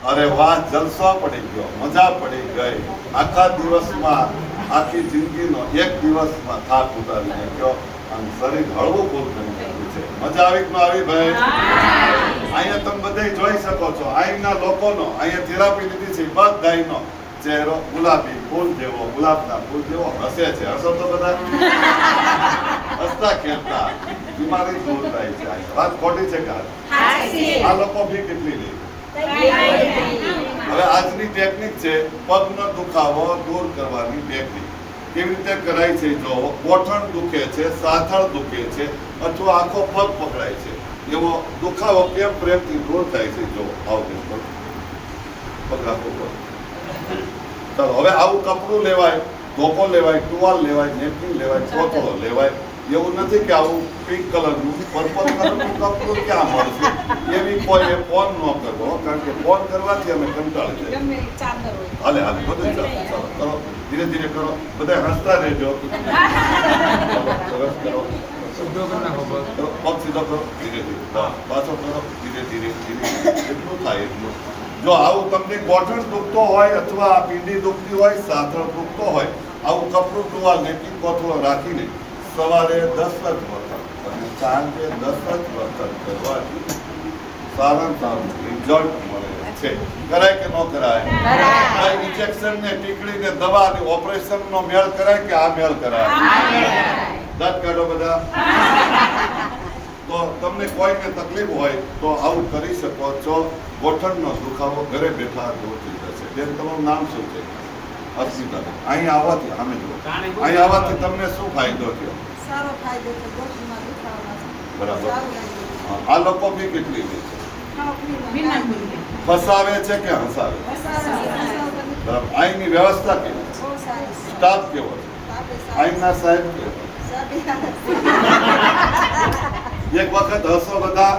અરે વાહ, જલસો પડી ગયો, મજા પડી ગઈ. આખા દિવસમાં, આખી જિંદગીનો એક દિવસમાં થાક ઉતારી નાખ્યો અને શરીર હળવું ફૂલ કરી નાખ્યું છે. મજા આવી કે ન આવી ભાઈ? અહીંયા તમે બધા જોઈ શકો છો, અહીંના લોકોનો, અહીંયા થેરાપી લીધી છે બધાયનો ચહેરો ગુલાબી ફૂલ જેવો, ગુલાબના ફૂલ જેવો હસે છે. હસો તો બધા હસતા ખેલતા બીમારી દૂર થાય છે. વાત ખોટી છે કે આ લોકો બી કેટલી લે? હવે આજની ટેકનિક છે પગનો દુખાવો દૂર કરવાની ટેકનિક. કેવી રીતે કરાય છે? જો ગોઠણ દુખે છે, સાથળ દુખે છે અથવા આખો પગ પકડાય છે, એવો દુખાવો કેમ પ્રેમથી દૂર થાય છે? જો આવું પગ રાખો પગ. ચાલો હવે આવું કપડું લેવાય, ધોકો લેવાય, ટુવાલ લેવાય, નેપકિન લેવાય, કોથળો લેવાય. એવું નથી કે આવું પિંક કલરનું, પર્પલ કલરનું કપડું ક્યાં મળશે એવી કોઈ ફોન ન કરવો, કારણ કે ફોન કરવાથી અમે કંટાળી જઈએ. હાલે હાલે બધું ચાલો કરો, ધીરે ધીરે કરો, બધા હસતા રહેજો. સરસ કરો, પગ સીધો કરો, ધીરે ધીરે પાછો કરો, ધીરે ધીરે ધીરે એટલું થાય એટલું. જો આવું તમને ગોઠણ દુખતો હોય અથવા પીંડી દુખતી હોય, સાથળ દુખતો હોય, આવું કપડું, ટુવાલ, નેપકિન, કોથળો રાખીને સવારે 10 જ વખત અને સાંજે 10 જ વખત કરવાથી સારામાં સારું રિઝલ્ટ મળે છે. કરાય કે ન કરાય? ઇન્જેક્શન ને ટીકડી ને દવા ને ઓપરેશન નો મેળ કરાય કે આ મેળ કરાય? દાંત કાઢો બધા. તો તમને કોઈને તકલીફ હોય તો આવું કરી શકો છો. ગોઠણનો દુખાવો ઘરે બેઠા દૂર થઈ જશે. બેન, તમારું નામ શું છે? અર્પિતા. અહીં આવવાથી અમે જુઓ, અહીં આવવાથી તમને શું ફાયદો થયો? સારો ફાયદો છે, ગોઠણમાં દુખાવામાં. બરાબર. આ લોકો બી કેટલી લે છે? ફસાવે છે કે હસાવે? બરાબર. અહીંની વ્યવસ્થા કેવી છે? સ્ટાફ કેવો છે? અહીંના સાહેબ કેવો? એક વખત હસો બધા.